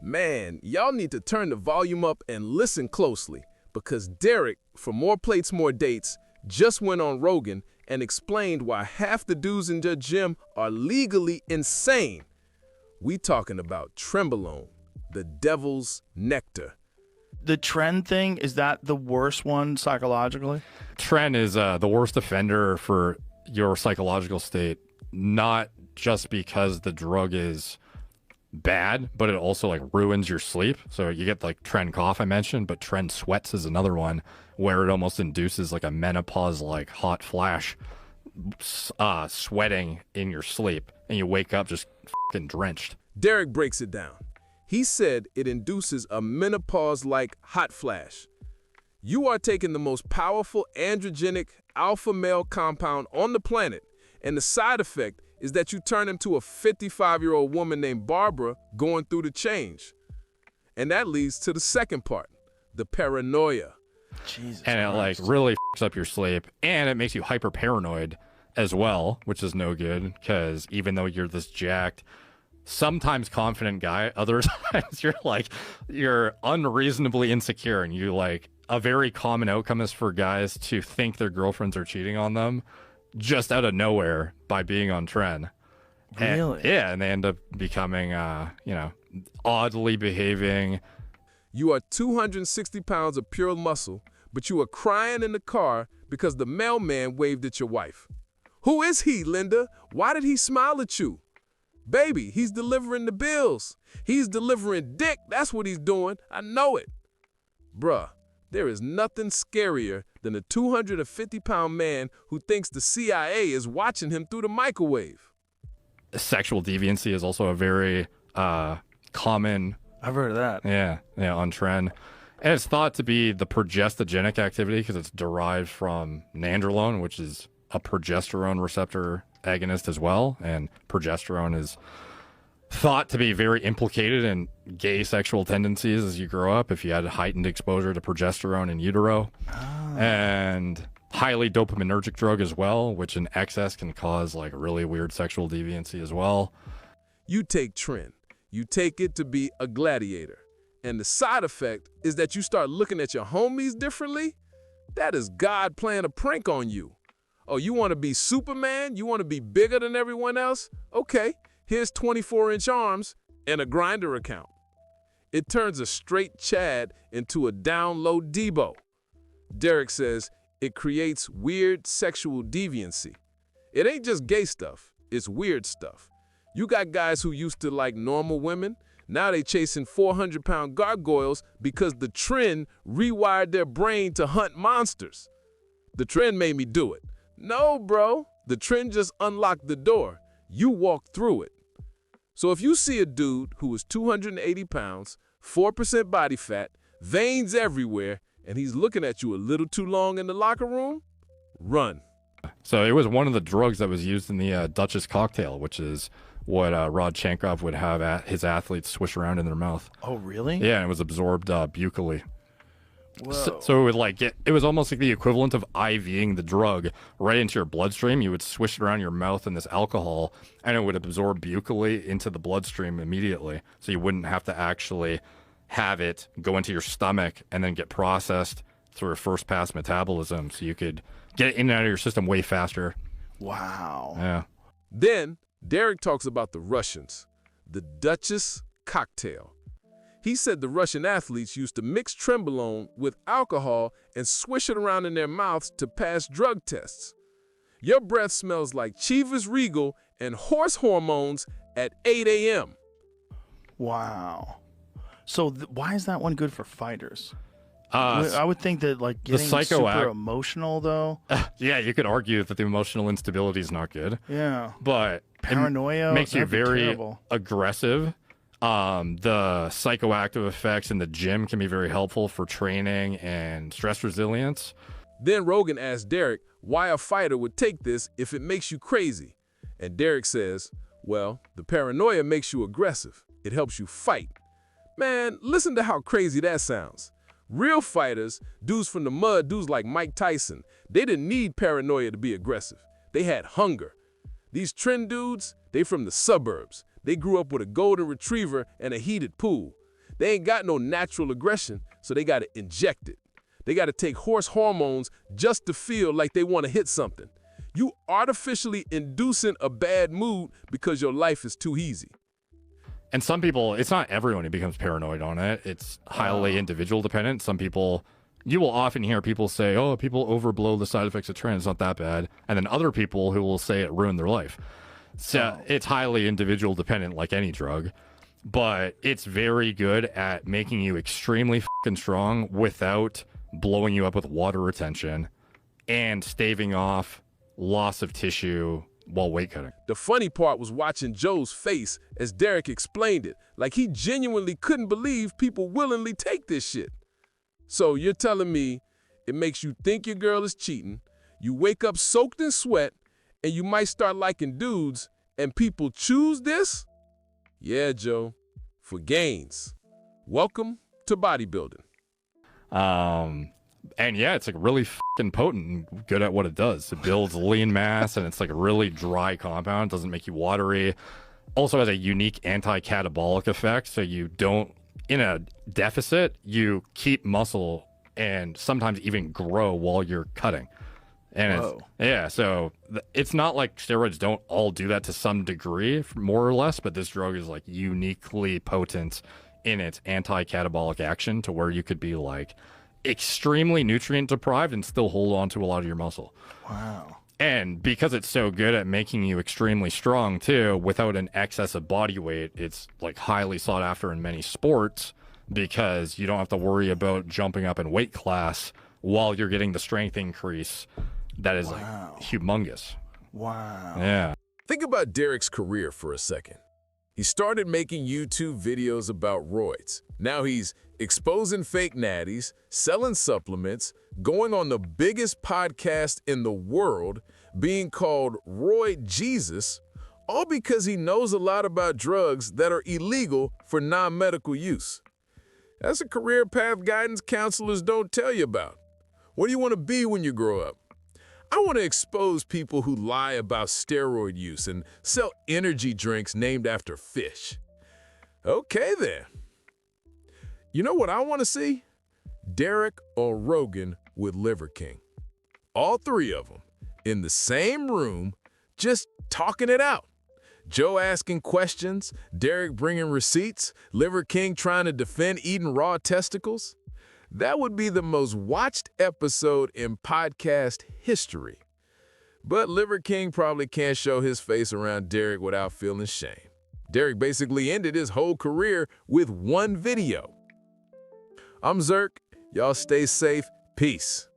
Man, y'all need to turn the volume up and listen closely because Derek, from More Plates, More Dates, just went on Rogan and explained why half the dudes in the gym are legally insane. We talking about Trenbolone, the devil's nectar. The Tren thing, is that the worst one psychologically? Tren is the worst offender for your psychological state, not just because the drug is bad, but it also like ruins your sleep. So you get like Tren cough I mentioned, but Tren sweats is another one where it almost induces like a menopause like hot flash sweating in your sleep, and you wake up just fucking drenched. Derek breaks it down. He said it induces a menopause-like hot flash. You are taking the most powerful androgenic alpha male compound on the planet, and the side effect is that you turn into a 55-year-old woman named Barbara going through the change. And that leads to the second part, the paranoia. Jesus and it Christ. like really f***s up your sleep, and it makes you hyper paranoid as well, which is no good because even though you're this jacked, sometimes confident guy, other times you're unreasonably insecure, and you like a very common outcome is for guys to think their girlfriends are cheating on them just out of nowhere by being on Tren. Really? And they end up becoming oddly behaving. You are 260 pounds of pure muscle, but you are crying in the car because the mailman waved at your wife. Who is he, Linda? Why did he smile at you? Baby, he's delivering the bills. He's delivering dick. That's what he's doing. I know it. Bruh, there is nothing scarier than a 250-pound man who thinks the CIA is watching him through the microwave. Sexual deviancy is also a very common. I've heard of that. Yeah, on Tren. And it's thought to be the progestogenic activity because it's derived from nandrolone, which is a progesterone receptor agonist as well. And progesterone is thought to be very implicated in gay sexual tendencies as you grow up if you had heightened exposure to progesterone in utero. Oh. And highly dopaminergic drug as well, which in excess can cause like really weird sexual deviancy as well. You take Tren. You take it to be a gladiator. And the side effect is that you start looking at your homies differently. That is God playing a prank on you. Oh, you want to be Superman? You want to be bigger than everyone else? Okay, here's 24-inch arms and a grinder account. It turns a straight Chad into a down-low Debo. Derek says it creates weird sexual deviancy. It ain't just gay stuff, it's weird stuff. You got guys who used to like normal women. Now they chasing 400-pound gargoyles because the Tren rewired their brain to hunt monsters. The Tren made me do it. No, bro. The Tren just unlocked the door. You walked through it. So if you see a dude who is 280 pounds, 4% body fat, veins everywhere, and he's looking at you a little too long in the locker room, run. So it was one of the drugs that was used in the Duchess cocktail, which is what Rodchenkov would have his athletes swish around in their mouth. Oh, really? Yeah, and it was absorbed buccally. Whoa. So it would it was almost like the equivalent of IVing the drug right into your bloodstream. You would swish it around your mouth in this alcohol, and it would absorb buccally into the bloodstream immediately. So you wouldn't have to actually have it go into your stomach and then get processed through a first pass metabolism. So you could get it in and out of your system way faster. Wow. Yeah. Then Derek talks about the Russians, the Duchess cocktail. He said the Russian athletes used to mix Trenbolone with alcohol and swish it around in their mouths to pass drug tests. Your breath smells like Chivas Regal and horse hormones at 8 a.m. Wow. So why is that one good for fighters? I I would think that like getting super emotional though. Yeah, you could argue that the emotional instability is not good. Yeah. But paranoia it makes you very terrible. aggressive. The psychoactive effects in the gym can be very helpful for training and stress resilience. Then Rogan asked Derek why a fighter would take this if it makes you crazy. And Derek says, well, the paranoia makes you aggressive. It helps you fight. Man, listen to how crazy that sounds. Real fighters, dudes from the mud, dudes like Mike Tyson, they didn't need paranoia to be aggressive. They had hunger. These Tren dudes, they from the suburbs. They grew up with a golden retriever and a heated pool. They ain't got no natural aggression, so they got to inject it. They got to take horse hormones just to feel like they want to hit something. You artificially inducing a bad mood because your life is too easy. And some people, it's not everyone who becomes paranoid on it. It's highly individual dependent. Some people, you will often hear people say, oh, people overblow the side effects of Tren. It's not that bad. And then other people who will say it ruined their life. So it's highly individual dependent like any drug. But it's very good at making you extremely fucking strong without blowing you up with water retention and staving off loss of tissue while weight cutting. The funny part was watching Joe's face as Derek explained it, like he genuinely couldn't believe people willingly take this shit. So you're telling me it makes you think your girl is cheating, you wake up soaked in sweat, and you might start liking dudes, and people choose this? Yeah, Joe, for gains. Welcome to bodybuilding. And yeah, it's like really fucking potent and good at what it does. It builds lean mass, and it's like a really dry compound. It doesn't make you watery. Also has a unique anti-catabolic effect. So you don't, in a deficit, you keep muscle and sometimes even grow while you're cutting. And so it's not like steroids don't all do that to some degree, more or less, but this drug is like uniquely potent in its anti-catabolic action to where you could be like extremely nutrient deprived and still hold on to a lot of your muscle. Wow. And because it's so good at making you extremely strong too, without an excess of body weight, it's like highly sought after in many sports because you don't have to worry about jumping up in weight class while you're getting the strength increase that is like humongous. Wow. Yeah. Think about Derek's career for a second. He started making YouTube videos about roids. Now he's exposing fake natties, selling supplements, going on the biggest podcast in the world, being called Roid Jesus, all because he knows a lot about drugs that are illegal for non-medical use. That's a career path guidance counselors don't tell you about. What do you want to be when you grow up? I want to expose people who lie about steroid use and sell energy drinks named after fish. Okay then. You know what I want to see? Derek or Rogan with Liver King. All three of them in the same room, just talking it out. Joe asking questions, Derek bringing receipts, Liver King trying to defend eating raw testicles. That would be the most watched episode in podcast history. But Liver King probably can't show his face around Derek without feeling shame. Derek basically ended his whole career with one video. I'm Zerk. Y'all stay safe. Peace.